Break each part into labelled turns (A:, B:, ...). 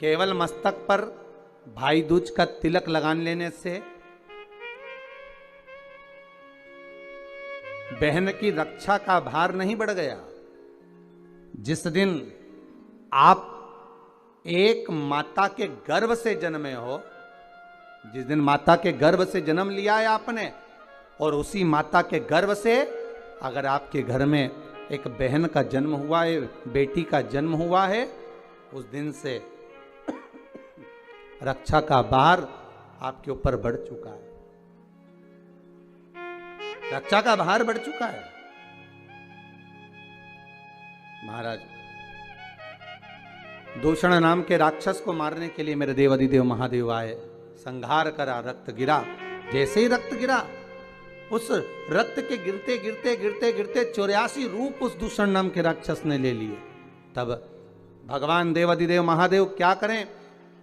A: केवल मस्तक पर भाई दूज का तिलक लगा लेने से बहन की रक्षा का भार नहीं बढ़ गया। जिस दिन आप एक माता के गर्भ से जन्मे हो, जिस दिन माता के गर्भ से जन्म लिया है आपने, और उसी माता के गर्भ से अगर आपके घर में एक बहन का जन्म हुआ है, बेटी का जन्म हुआ है, उस दिन से रक्षा का भार आपके ऊपर बढ़ चुका है। रक्षा का भार बढ़ चुका है। महाराज, दूषण नाम के राक्षस को मारने के लिए मेरे देवाधिदेव महादेव आए, संहार करा, रक्त गिरा। जैसे ही रक्त गिरा, उस रक्त के गिरते गिरते गिरते गिरते 84 रूप उस दूषण नाम के राक्षस ने ले लिए। तब भगवान देवाधिदेव महादेव क्या करें?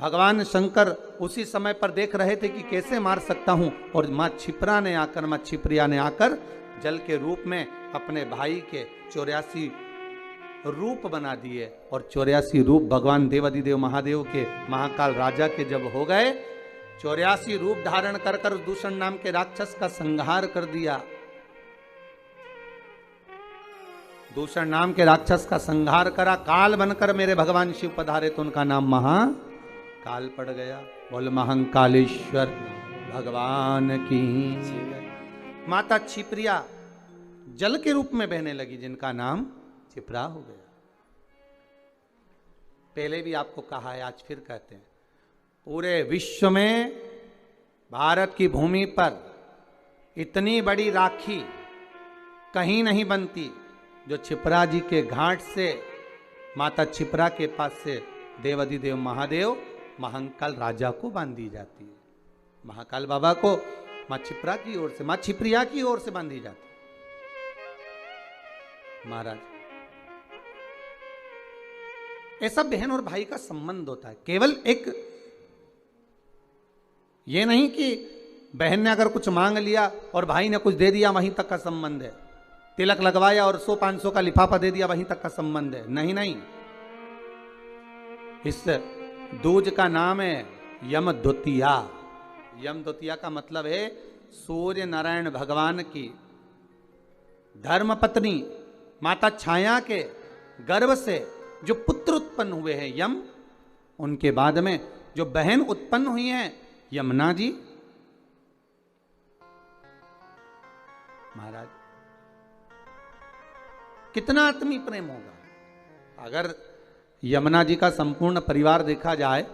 A: भगवान शंकर उसी समय पर देख रहे थे कि कैसे मार सकता हूं, और मां क्षिप्रा ने आकर, मां क्षिप्रिया ने आकर जल के रूप में अपने भाई के 84 रूप बना दिए। और 84 रूप भगवान देवाधिदेव महादेव के महाकाल राजा के जब हो गए, 84 रूप धारण कर कर दूषण नाम के राक्षस का संहार कर दिया। दूषण नाम के राक्षस का संहार करा, काल बनकर मेरे भगवान शिव पधारे तो उनका नाम महाकाल पड़ गया। बोल महाकालेश्वर भगवान की। माता क्षिप्रिया जल के रूप में बहने लगी, जिनका नाम क्षिप्रा हो गया। पहले भी आपको कहा है, आज फिर कहते हैं, पूरे विश्व में भारत की भूमि पर इतनी बड़ी राखी कहीं नहीं बनती जो क्षिप्रा जी के घाट से, माता क्षिप्रा के पास से देवाधिदेव महादेव महाकाल राजा को बांधी जाती है। महाकाल बाबा को मां क्षिप्रा की ओर से, मां क्षिप्रिया की ओर से बांधी जाती है। महाराज, ऐसा बहन और भाई का संबंध होता है। केवल एक ये नहीं कि बहन ने अगर कुछ मांग लिया और भाई ने कुछ दे दिया, वहीं तक का संबंध है। तिलक लगवाया और 100-500 का लिफाफा दे दिया, वहीं तक का संबंध है। नहीं नहीं, इस दूज का नाम है यम द्वितीया। यम द्वितीया का मतलब है सूर्य नारायण भगवान की धर्म पत्नी माता छाया के गर्भ से जो पुत्र उत्पन्न हुए हैं यम, उनके बाद में जो बहन उत्पन्न हुई हैं यमुना जी। महाराज, कितना आत्मीय प्रेम होगा अगर यमुना जी का संपूर्ण परिवार देखा जाए।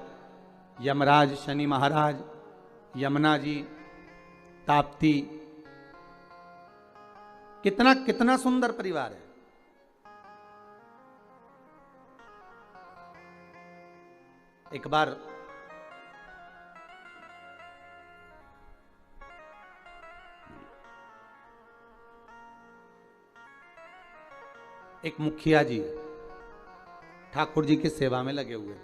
A: यमराज, शनि महाराज, यमुना जी, ताप्ती, कितना कितना सुंदर परिवार है। एक बार एक मुखिया जी ठाकुर जी की सेवा में लगे हुए थे,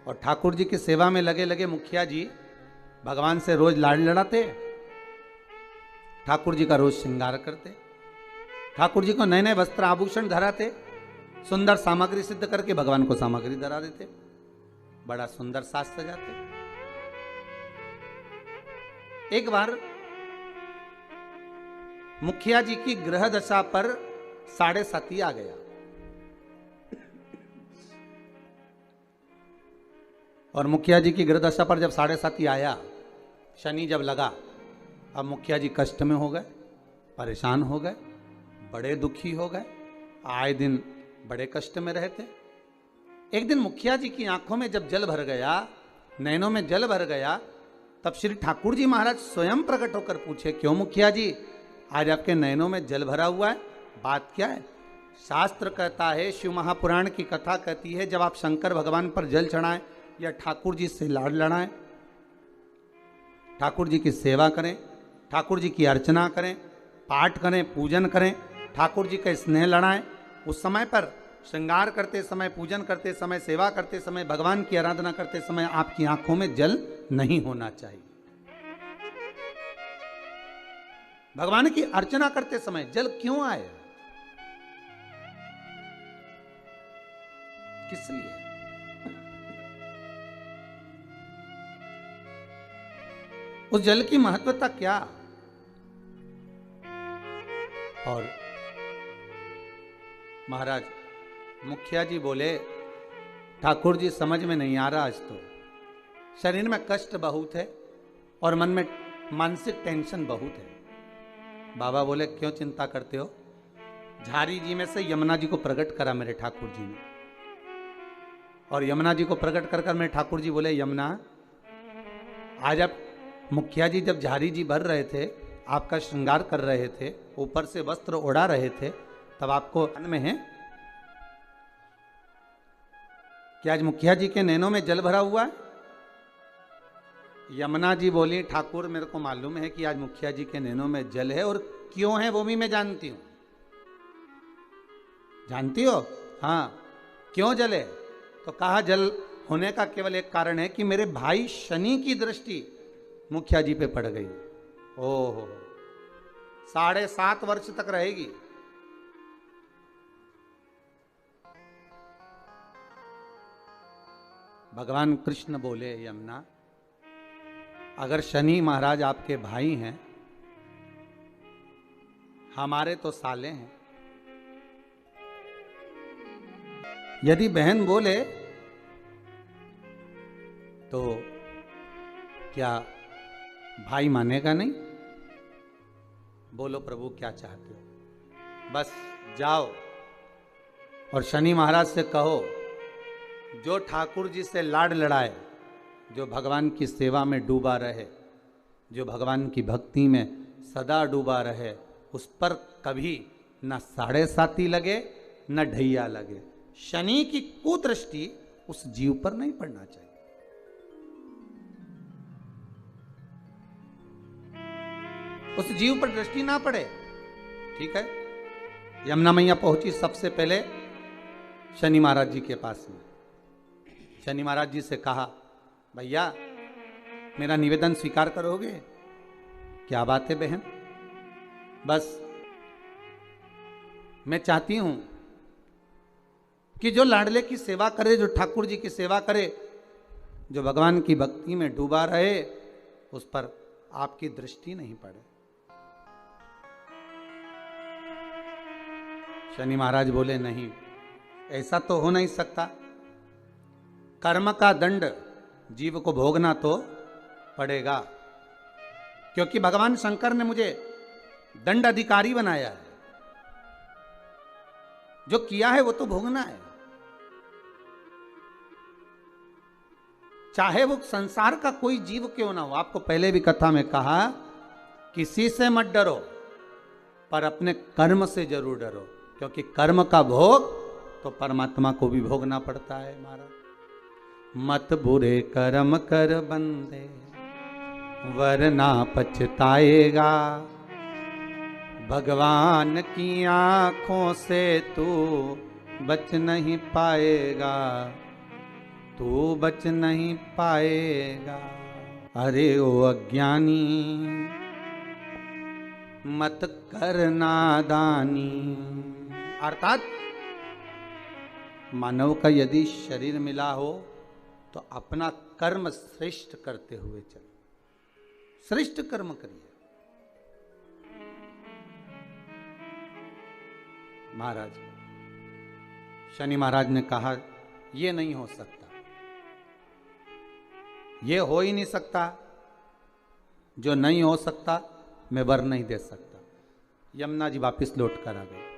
A: और ठाकुर जी की सेवा में लगे लगे मुखिया जी भगवान से रोज लाड़ लड़ाते, ठाकुर जी का रोज श्रृंगार करते, ठाकुर जी को नए नए वस्त्र आभूषण धराते, सुंदर सामग्री सिद्ध करके भगवान को सामग्री धरा देते, बड़ा सुंदर साज सजाते। एक बार मुखिया जी की ग्रह दशा पर 7.5 आ गया, और मुखिया जी की ग्रह दशा पर जब 7.5 आया, शनि जब लगा, अब मुखिया जी कष्ट में हो गए, परेशान हो गए, बड़े दुखी हो गए, आए दिन बड़े कष्ट में रहते। एक दिन मुखिया जी की आंखों में जब जल भर गया, नैनों में जल भर गया, तब श्री ठाकुर जी महाराज स्वयं प्रकट होकर पूछे, क्यों मुखिया जी आज आपके नैनों में जल भरा हुआ है, बात क्या है? शास्त्र कहता है, शिव महापुराण की कथा कहती है, जब आप शंकर भगवान पर जल चढ़ाएं या ठाकुर जी से लाड़ लड़ाएं, ठाकुर जी की सेवा करें, ठाकुर जी की अर्चना करें, पाठ करें, पूजन करें, ठाकुर जी का स्नेह लड़ाएं, उस समय पर श्रृंगार करते समय, पूजन करते समय, सेवा करते समय, भगवान की आराधना करते समय आपकी आंखों में जल नहीं होना चाहिए। भगवान की अर्चना करते समय जल क्यों आए? किस लिए? उस जल की महत्वता क्या? और महाराज मुखिया जी बोले, ठाकुर जी समझ में नहीं आ रहा, आज तो शरीर में कष्ट बहुत है और मन में मानसिक टेंशन बहुत है। बाबा बोले, क्यों चिंता करते हो? झारी जी में से यमुना जी को प्रकट करा मेरे ठाकुर जी ने, और यमुना जी को प्रकट कर मेरे ठाकुर जी बोले, यमुना आज आप मुखिया जी जब झारी जी भर रहे थे, आपका श्रृंगार कर रहे थे, ऊपर से वस्त्र उड़ा रहे थे, तब आपको मन में है कि आज मुखिया जी के नैनों में जल भरा हुआ है? यमुना जी बोली, ठाकुर मेरे को मालूम है कि आज मुखिया जी के नैनों में जल है, और क्यों है वो भी मैं जानती हूं। जानती हो? हाँ। क्यों जल है? तो कहा, जल होने का केवल एक कारण है कि मेरे भाई शनि की दृष्टि मुखिया जी पे पड़ गई। ओहो, 7.5 वर्ष तक रहेगी। भगवान कृष्ण बोले, यमुना अगर शनि महाराज आपके भाई हैं, हमारे तो साले हैं, यदि बहन बोले तो क्या भाई मानेगा नहीं? बोलो प्रभु क्या चाहते हो? बस जाओ और शनि महाराज से कहो, जो ठाकुर जी से लाड लड़ाए, जो भगवान की सेवा में डूबा रहे, जो भगवान की भक्ति में सदा डूबा रहे, उस पर कभी न 7.5 लगे न ढैया लगे। शनि की कुदृष्टि उस जीव पर नहीं पड़ना चाहिए। उस जीव पर दृष्टि ना पड़े। ठीक है। यमुना मैया पहुंची सबसे पहले शनि महाराज जी के पास में। शनि महाराज जी से कहा, भैया मेरा निवेदन स्वीकार करोगे? क्या बात है बहन? बस मैं चाहती हूं कि जो लाडले की सेवा करे, जो ठाकुर जी की सेवा करे, जो भगवान की भक्ति में डूबा रहे, उस पर आपकी दृष्टि नहीं पड़े। शनि महाराज बोले, नहीं, ऐसा तो हो नहीं सकता। कर्म का दंड जीव को भोगना तो पड़ेगा, क्योंकि भगवान शंकर ने मुझे दंड अधिकारी बनाया है। जो किया है वो तो भोगना है, चाहे वो संसार का कोई जीव क्यों ना हो। आपको पहले भी कथा में कहा, किसी से मत डरो, पर अपने कर्म से जरूर डरो, क्योंकि कर्म का भोग तो परमात्मा को भी भोगना पड़ता है। महाराज, मत बुरे कर्म कर बंदे, वरना पछताएगा। भगवान की आंखों से तू बच नहीं पाएगा, तू बच नहीं पाएगा। अरे ओ अज्ञानी, मत कर नादानी। अर्थात मानव का यदि शरीर मिला हो तो अपना कर्म श्रेष्ठ करते हुए चलो, श्रेष्ठ कर्म करिए। महाराज, शनि महाराज ने कहा, यह नहीं हो सकता, यह हो ही नहीं सकता। जो नहीं हो सकता मैं वर नहीं दे सकता। यमुना जी वापिस लौट कर आ गए।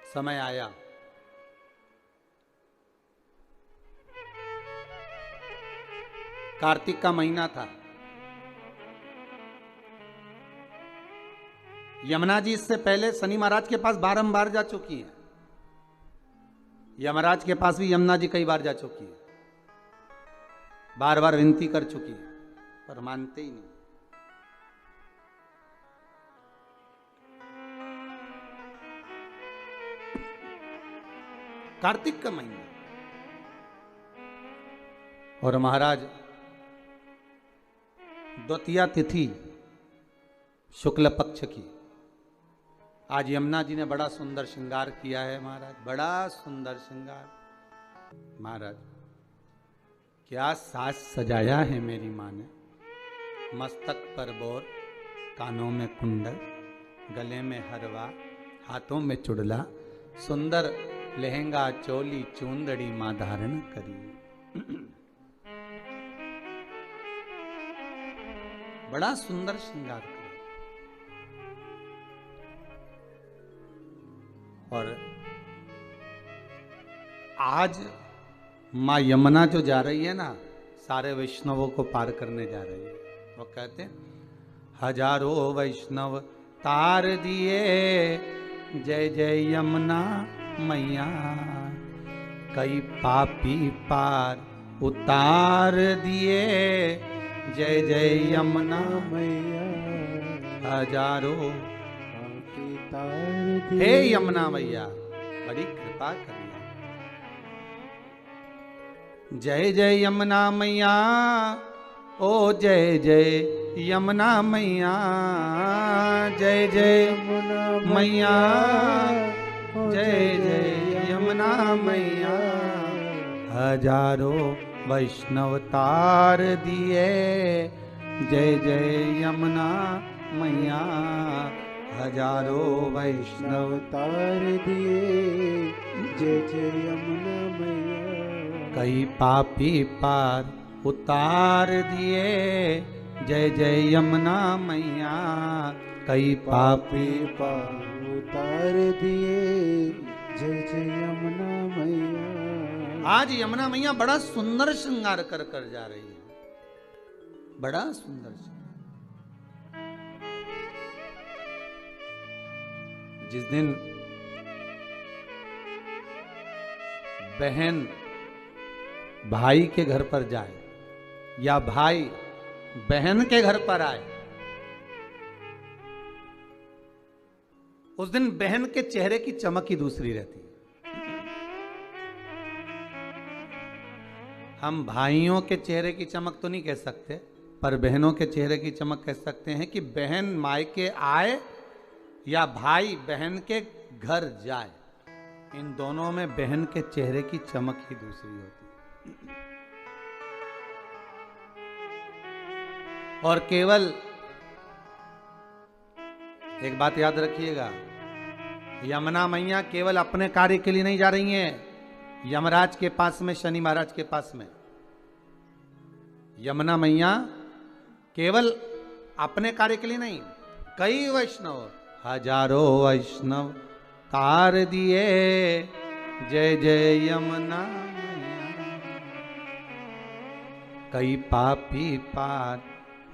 A: समय आया, कार्तिक का महीना था। यमुना जी इससे पहले शनि महाराज के पास बारंबार जा चुकी हैं। यमराज के पास भी यमुना जी कई बार जा चुकी है, बार बार विनती कर चुकी है, पर मानते ही नहीं। कार्तिक का महीना और महाराज द्वितीया तिथि शुक्ल पक्ष की। आज यमुना जी ने बड़ा सुंदर श्रृंगार किया है महाराज, बड़ा सुंदर श्रृंगार। महाराज क्या साज सजाया है मेरी माँ ने, मस्तक पर बोर, कानों में कुंडल, गले में हरवा, हाथों में चुड़ला, सुंदर लहंगा चोली चूंदड़ी माँ धारण करी। बड़ा सुंदर श्रृंगार किया। और आज माँ यमुना जो जा रही है ना, सारे वैष्णवों को पार करने जा रही है। वो कहते हैं हजारों वैष्णव तार दिए, जय जय यमुना मैया, कई पापी पार उतार दिए, जय जय यमुना मैया, हजारों पापी तार दिए। हे यमुना मैया बड़ी कृपा करिए। जय जय यमुना मैया, ओ जय जय यमुना मैया, जय जय यमुना मैया, जय जय यमुना मैया, हजारों वैष्णव तार दिए, जय जय यमुना मैया, हजारों वैष्णव तार दिए, जय जय यमुना मैया, कई पापी पार उतार दिए, जय जय यमुना मैया, कई पापी पार उतार दिए, जय जय यमुना मैया। आज यमुना मैया बड़ा सुंदर श्रृंगार कर कर जा रही है, बड़ा सुंदर श्रृंगार। जिस दिन बहन भाई के घर पर जाए या भाई बहन के घर पर आए, उस दिन बहन के चेहरे की चमक ही दूसरी रहती है। हम भाइयों के चेहरे की चमक तो नहीं कह सकते, पर बहनों के चेहरे की चमक कह सकते हैं कि बहन मायके आए या भाई बहन के घर जाए, इन दोनों में बहन के चेहरे की चमक ही दूसरी होती है। और केवल एक बात याद रखिएगा, यमुना मैया केवल अपने कार्य के लिए नहीं जा रही हैं यमराज के पास में, शनि महाराज के पास में। यमुना मैया केवल अपने कार्य के लिए नहीं, कई वैष्णव, हजारों वैष्णव तार दिए, जय जय यमुना मैया, कई पापी पार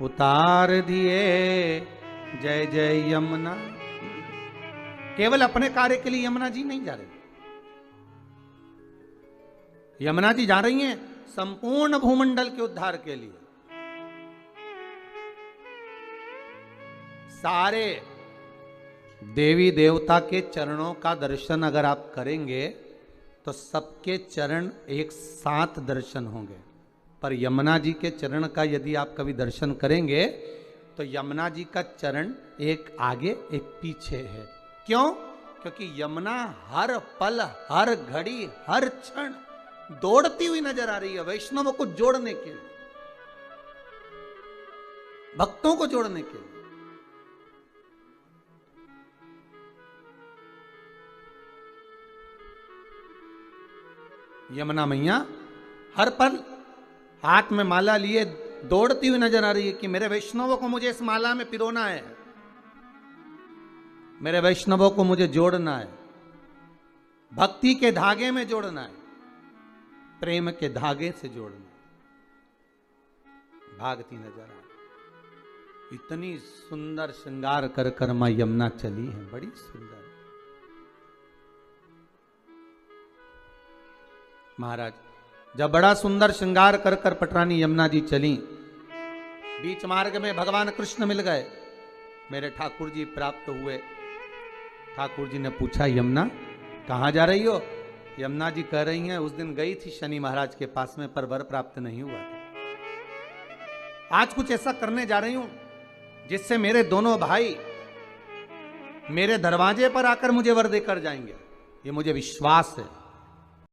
A: उतार दिए, जय जय यमुना। केवल अपने कार्य के लिए यमुना जी नहीं जा रही, यमुना जी जा रही हैं संपूर्ण भूमंडल के उद्धार के लिए। सारे देवी देवता के चरणों का दर्शन अगर आप करेंगे तो सबके चरण एक साथ दर्शन होंगे, पर यमुना जी के चरण का यदि आप कभी दर्शन करेंगे तो यमुना जी का चरण एक आगे एक पीछे है। क्यों? क्योंकि यमुना हर पल, हर घड़ी, हर क्षण दौड़ती हुई नजर आ रही है वैष्णवों को जोड़ने के लिए, भक्तों को जोड़ने के लिए। यमुना मैया हर पल हाथ में माला लिए दौड़ती हुई नजर आ रही है कि मेरे वैष्णवों को मुझे इस माला में पिरोना है, मेरे वैष्णवों को मुझे जोड़ना है, भक्ति के धागे में जोड़ना है, प्रेम के धागे से जोड़ना है। भागती नजर आ रही, इतनी सुंदर श्रृंगार कर कर मां यमुना चली है, बड़ी सुंदर। महाराज जब बड़ा सुंदर श्रृंगार कर कर पटरानी यमुना जी चली, बीच मार्ग में भगवान कृष्ण मिल गए, मेरे ठाकुर जी प्राप्त हुए। ठाकुर जी ने पूछा यमुना कहाँ जा रही हो? यमुना जी कह रही हैं उस दिन गई थी शनि महाराज के पास में, पर वर प्राप्त नहीं हुआ था। आज कुछ ऐसा करने जा रही हूं जिससे मेरे दोनों भाई मेरे दरवाजे पर आकर मुझे वर देकर जाएंगे, ये मुझे विश्वास है।